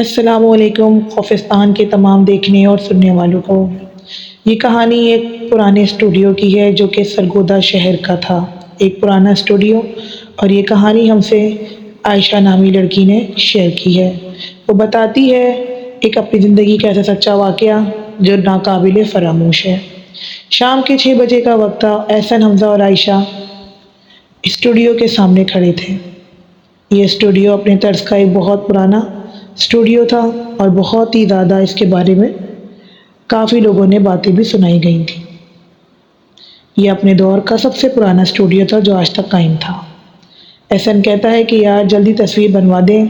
السلام علیکم خوفستان کے تمام دیکھنے اور سننے والوں کو۔ یہ کہانی ایک پرانے اسٹوڈیو کی ہے جو کہ سرگودا شہر کا تھا۔ ایک پرانا اسٹوڈیو، اور یہ کہانی ہم سے عائشہ نامی لڑکی نے شیئر کی ہے۔ وہ بتاتی ہے ایک اپنی زندگی کا ایسا سچا واقعہ جو ناقابل فراموش ہے۔ شام کے 6 بجے کا وقت تھا۔ احسن، حمزہ اور عائشہ اسٹوڈیو کے سامنے کھڑے تھے۔ یہ اسٹوڈیو اپنے طرز کا ایک بہت پرانا اسٹوڈیو تھا اور بہت ہی زیادہ اس کے بارے میں کافی لوگوں نے باتیں بھی سنائی گئی تھیں۔ یہ اپنے دور کا سب سے پرانا اسٹوڈیو تھا جو آج تک قائم تھا۔ احسن کہتا ہے کہ یار جلدی تصویر بنوا دیں،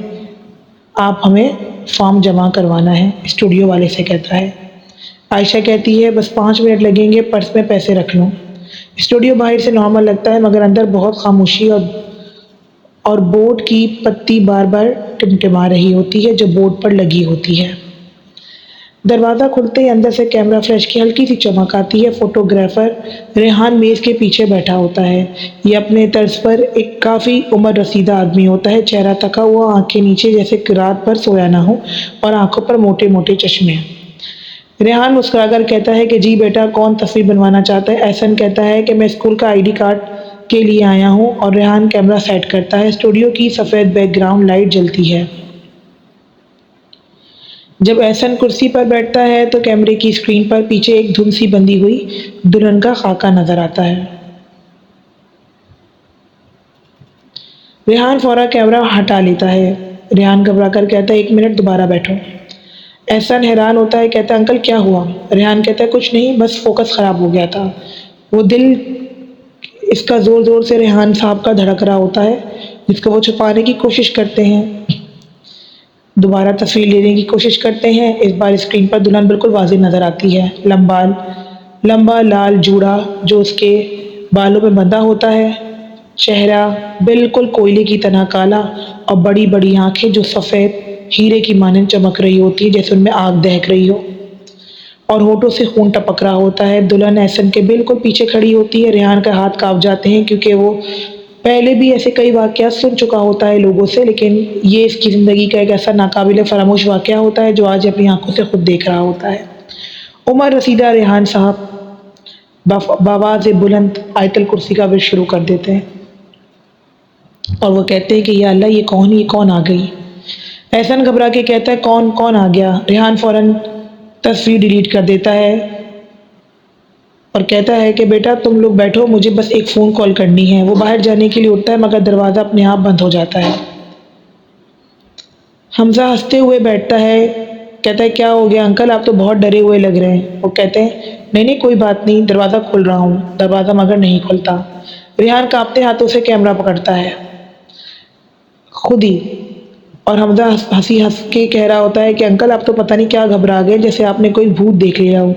آپ ہمیں فارم جمع کروانا ہے، اسٹوڈیو والے سے کہتا ہے۔ عائشہ کہتی ہے بس 5 منٹ لگیں گے، پرس میں پیسے رکھ لوں۔ اسٹوڈیو باہر سے نارمل لگتا ہے مگر اندر بہت خاموشی اور بورڈ کی پتی بار بار ٹمٹما رہی ہوتی ہے جو بورڈ پر لگی ہوتی ہے۔ دروازہ کھلتے ہی اندر سے کیمرہ فلیش کی ہلکی سی چمک آتی ہے۔ فوٹوگرافر ریحان میز کے پیچھے بیٹھا ہوتا ہے۔ یہ اپنے طرز پر ایک کافی عمر رسیدہ آدمی ہوتا ہے، چہرہ تکا ہوا، آنکھیں نیچے جیسے رات بھر سویا نہ ہو، اور آنکھوں پر موٹے موٹے چشمے۔ ریحان مسکرا کر کہتا ہے کہ جی بیٹا، کون تصویر بنوانا چاہتا ہے؟ احسن کہتا ہے کہ میں اسکول کا ID کارڈ کے لیے آیا ہوں، اور ریحان کیمرہ سیٹ کرتا ہے۔ اسٹوڈیو کی سفید بیک گراؤنڈ لائٹ جلتی ہے۔ جب احسن کرسی پر بیٹھتا ہے تو کیمرے کی اسکرین پر پیچھے ایک دھند سی بندھی ہوئی دلہن کا خاکہ نظر آتا ہے۔ ریحان فوراً کیمرہ ہٹا لیتا ہے۔ ریحان گھبرا کر کہتا ہے 1 منٹ، دوبارہ بیٹھو۔ احسن حیران ہوتا ہے، کہتا ہے انکل کیا ہوا؟ ریحان کہتا ہے کچھ نہیں، بس فوکس خراب ہو گیا تھا۔ وہ دل اس کا زور زور سے ریحان صاحب کا دھڑک رہا ہوتا ہے جس کو وہ چھپانے کی کوشش کرتے ہیں۔ دوبارہ تصویر لینے کی کوشش کرتے ہیں۔ اس بار اسکرین پر دلہن بالکل واضح نظر آتی ہے۔ لمبا لال جوڑا جو اس کے بالوں میں بندھا ہوتا ہے، چہرہ بالکل کوئلے کی طرح کالا، اور بڑی بڑی آنکھیں جو سفید ہیرے کی مانند چمک رہی ہوتی ہیں جیسے ان میں آگ دہک رہی ہو، اور ہونٹوں سے خون ٹپک رہا ہوتا ہے۔ دلہن احسن کے بالکل پیچھے کھڑی ہوتی ہے۔ ریحان کا ہاتھ کانپ جاتے ہیں کیونکہ وہ پہلے بھی ایسے کئی واقعات سن چکا ہوتا ہے لوگوں سے، لیکن یہ اس کی زندگی کا ایک ایسا ناقابل فراموش واقعہ ہوتا ہے جو آج اپنی آنکھوں سے خود دیکھ رہا ہوتا ہے۔ عمر رسیدہ ریحان صاحب بآواز بلند آیت الکرسی کا ورد شروع کر دیتے ہیں، اور وہ کہتے ہیں کہ یا اللہ، یہ کون آ گئی؟ احسن گھبرا کے کہتا ہے کون آ گیا؟ ریحان فوراً تصویر ڈیلیٹ کر دیتا ہے اور کہتا ہے کہ بیٹا تم لوگ بیٹھو، مجھے بس ایک فون کال کرنی ہے۔ وہ باہر جانے کے لیے اٹھتا ہے مگر دروازہ اپنے آپ بند ہو جاتا ہے۔ حمزہ ہنستے ہوئے بیٹھتا ہے، کہتا ہے کیا ہو گیا انکل، آپ تو بہت ڈرے ہوئے لگ رہے ہیں۔ وہ کہتے ہیں نہیں کوئی بات نہیں، دروازہ کھول رہا ہوں۔ دروازہ مگر نہیں کھلتا۔ ریحان کانپتے ہاتھوں سے کیمرہ پکڑتا ہے خود ہی، اور حمزہ ہنس کے کہہ رہا ہوتا ہے کہ انکل آپ تو پتہ نہیں کیا گھبرا گئے، جیسے آپ نے کوئی بھوت دیکھ لیا ہو۔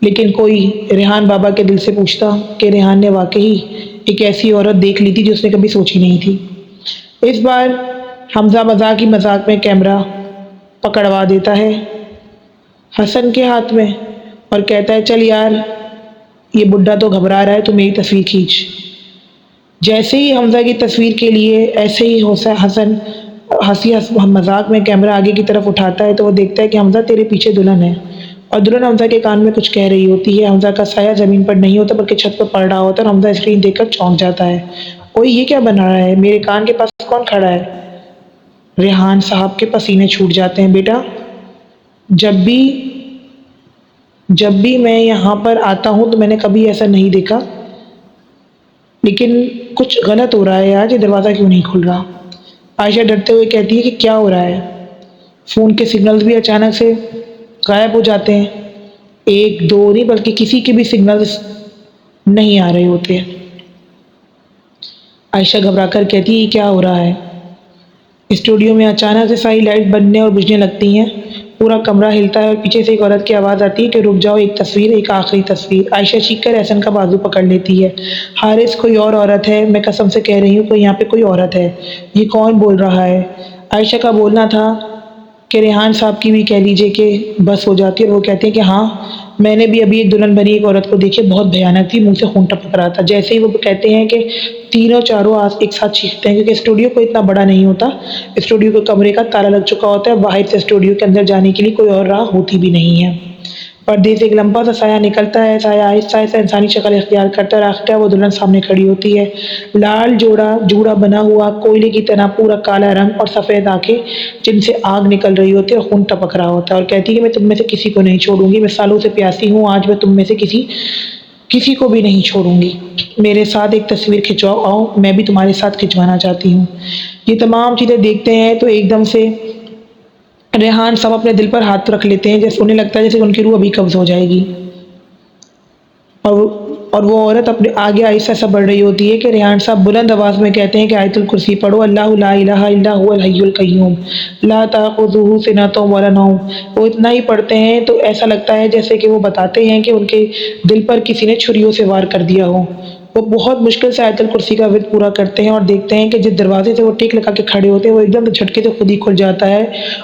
لیکن کوئی ریحان بابا کے دل سے پوچھتا کہ ریحان نے واقعی ایک ایسی عورت دیکھ لی تھی جو اس نے کبھی سوچی نہیں تھی۔ اس بار حمزہ مذاق ہی مذاق میں کیمرہ پکڑوا دیتا ہے حسن کے ہاتھ میں، اور کہتا ہے چل یار، یہ بڈھا تو گھبرا رہا ہے، تو میری تصویر کھینچ۔ جیسے ہی حمزہ کی تصویر کے لیے ایسے ہی حسن ہنسی مذاق میں کیمرہ آگے کی طرف اٹھاتا ہے تو وہ دیکھتا ہے کہ حمزہ تیرے پیچھے دلہن ہے، اور دلہن حمزہ کے کان میں کچھ کہہ رہی ہوتی ہے۔ حمزہ کا سایہ زمین پر نہیں ہوتا بلکہ چھت پر پڑ رہا ہوتا ہے، اور حمزہ اسکرین دیکھ کر چونک جاتا ہے۔ اوئے یہ کیا بن رہا ہے؟ میرے کان کے پاس کون کھڑا ہے؟ ریحان صاحب کے پسینے چھوٹ جاتے ہیں۔ بیٹا، جب بھی میں یہاں پر آتا ہوں تو میں نے کبھی ایسا نہیں دیکھا، لیکن کچھ غلط ہو رہا ہے آج، یہ دروازہ کیوں نہیں کھل رہا؟ عائشہ ڈرتے ہوئے کہتی ہے کہ کیا ہو رہا ہے؟ فون کے سگنلز بھی اچانک سے غائب ہو جاتے ہیں، 1 2 نہیں بلکہ کسی کے بھی سگنلز نہیں آ رہے ہوتے ہیں۔ عائشہ گھبرا کر کہتی ہے یہ کیا ہو رہا ہے؟ اسٹوڈیو میں اچانک سے ساری لائٹ بننے اور بجھنے لگتی ہیں، پورا کمرہ ہلتا ہے، اور پیچھے سے ایک عورت کی آواز آتی ہے کہ رک جاؤ، ایک آخری تصویر۔ عائشہ چیخ کر احسن کا بازو پکڑ لیتی ہے۔ حارث، کوئی اور عورت ہے، میں قسم سے کہہ رہی ہوں کہ یہاں پہ کوئی عورت ہے۔ یہ کون بول رہا ہے؟ عائشہ کا بولنا تھا کہ ریحان صاحب کی بھی کہہ لیجیے کہ بس ہو جاتی ہے، اور وہ کہتے ہیں کہ ہاں میں نے بھی ابھی ایک دلہن بنی ایک عورت کو دیکھی، بہت بھیانک تھی، منہ سے خون ٹپک رہا تھا۔ جیسے ہی وہ کہتے ہیں کہ تینوں چاروں ایک ساتھ چیختے ہیں، کیونکہ اسٹوڈیو کوئی اتنا بڑا نہیں ہوتا، اسٹوڈیو کے کمرے کا تالا لگ چکا ہوتا ہے، باہر سے اسٹوڈیو کے اندر جانے کے لیے کوئی اور راہ ہوتی بھی نہیں ہے۔ پردے سے ایک لمبا سا سایہ نکلتا ہے، سایہ آہستہ آہستہ انسانی شکل اختیار کرتا ہے اور آخر وہ دلہن سامنے کھڑی ہوتی ہے۔ لال جوڑا بنا ہوا، کوئلے کی طرح پورا کالا رنگ اور سفید آنکھیں جن سے آگ نکل رہی ہوتی ہے اور خون ٹپک رہا ہوتا ہے، اور کہتی ہے کہ میں تم میں سے کسی کو نہیں چھوڑوں گی، میں سالوں سے پیاسی ہوں، آج میں تم میں سے کسی کو بھی نہیں چھوڑوں گی، میرے ساتھ ایک تصویر کھنچواؤ، آؤ میں بھی تمہارے ساتھ کھنچوانا چاہتی ہوں۔ یہ تمام چیزیں دیکھتے ہیں تو ایک دم سے ریحان صاحب اپنے دل پر ہاتھ رکھ لیتے ہیں، جیسے انہیں لگتا ہے جیسے ان کی روح ابھی قبض ہو جائے گی، اور وہ عورت اپنے آگے آہستہ سا بڑھ رہی ہوتی ہے کہ ریحان صاحب بلند آواز میں کہتے ہیں کہ آیت الکرسی پڑھو، اللہ لا الہ الا هو الحی القیوم لا تأخذہ سنۃ ولا نوم۔ وہ اتنا ہی پڑھتے ہیں تو ایسا لگتا ہے جیسے کہ وہ بتاتے ہیں کہ ان کے دل پر کسی نے چھریوں سے وار کر دیا ہو۔ وہ بہت مشکل سے آیت الکرسی کا ورد پورا کرتے ہیں اور دیکھتے ہیں کہ جس دروازے سے وہ ٹیک لگا کے کھڑے ہوتے ہیں وہ ایک دم جھٹکے سے خود ہی کھل جاتا ہے،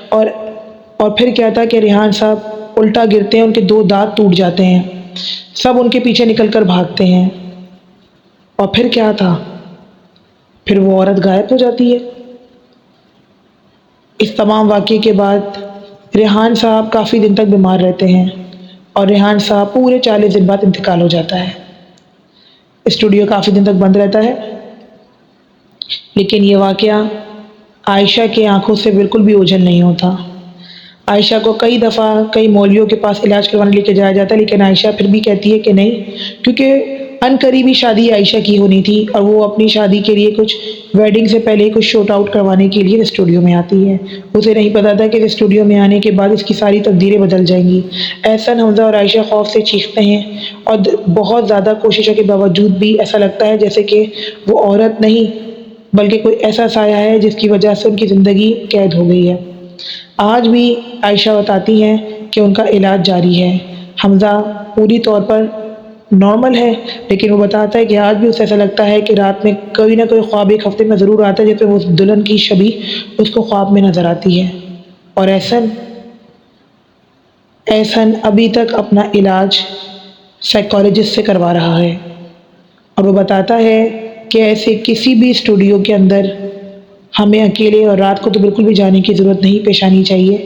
اور پھر کیا تھا کہ ریحان صاحب الٹا گرتے ہیں، ان کے 2 دانت ٹوٹ جاتے ہیں، سب ان کے پیچھے نکل کر بھاگتے ہیں، اور پھر کیا تھا، پھر وہ عورت غائب ہو جاتی ہے۔ اس تمام واقعے کے بعد ریحان صاحب کافی دن تک بیمار رہتے ہیں اور ریحان صاحب پورے 40 دن بعد انتقال ہو جاتا ہے۔ اسٹوڈیو کافی دن تک بند رہتا ہے، لیکن یہ واقعہ عائشہ کی آنکھوں سے بالکل بھی اوجھل نہیں ہوتا۔ عائشہ کو کئی دفعہ کئی مولویوں کے پاس علاج کروانے لے کے جایا جاتا ہے، لیکن عائشہ پھر بھی کہتی ہے کہ نہیں، کیونکہ ان قریبی شادی عائشہ کی ہونی تھی اور وہ اپنی شادی کے لیے کچھ ویڈنگ سے پہلے کچھ شوٹ آؤٹ کروانے کے لیے اسٹوڈیو میں آتی ہے۔ اسے نہیں پتا تھا کہ اسٹوڈیو میں آنے کے بعد اس کی ساری تقدیریں بدل جائیں گی۔ احسن، حمزہ اور عائشہ خوف سے چیختے ہیں اور بہت زیادہ کوششوں کے باوجود بھی ایسا لگتا ہے جیسے کہ وہ عورت نہیں بلکہ کوئی ایسا سایہ ہے جس کی وجہ سے ان کی زندگی قید ہو گئی ہے۔ آج بھی عائشہ بتاتی ہیں کہ ان کا علاج جاری ہے۔ حمزہ پوری طور پر نارمل ہے، لیکن وہ بتاتا ہے کہ آج بھی اسے ایسا لگتا ہے کہ رات میں کوئی نہ کوئی خواب ایک ہفتے میں ضرور آتا ہے جس میں وہ دلہن کی شبیہ اس کو خواب میں نظر آتی ہے۔ اور احسن ابھی تک اپنا علاج سائیکالوجسٹ سے کروا رہا ہے، اور وہ بتاتا ہے کہ ایسے کسی بھی اسٹوڈیو کے اندر ہمیں اکیلے اور رات کو تو بالکل بھی جانے کی ضرورت نہیں پیش آنی چاہیے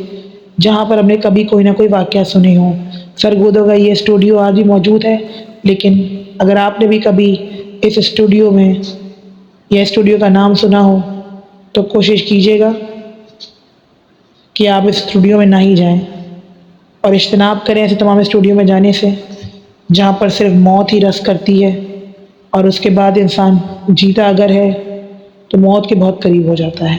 جہاں پر ہم نے کبھی کوئی نہ کوئی واقعہ سنے ہوں۔ سرگودوں کا یہ اسٹوڈیو آج بھی موجود ہے، لیکن اگر آپ نے بھی کبھی اس اسٹوڈیو میں یا اسٹوڈیو کا نام سنا ہو تو کوشش کیجیے گا کہ آپ اس اسٹوڈیو میں نہ ہی جائیں، اور اجتناب کریں ایسے تمام اسٹوڈیو میں جانے سے جہاں پر صرف موت ہی رس کرتی ہے، اور اس کے بعد انسان جیتا اگر ہے تو موت کے بہت قریب ہو جاتا ہے۔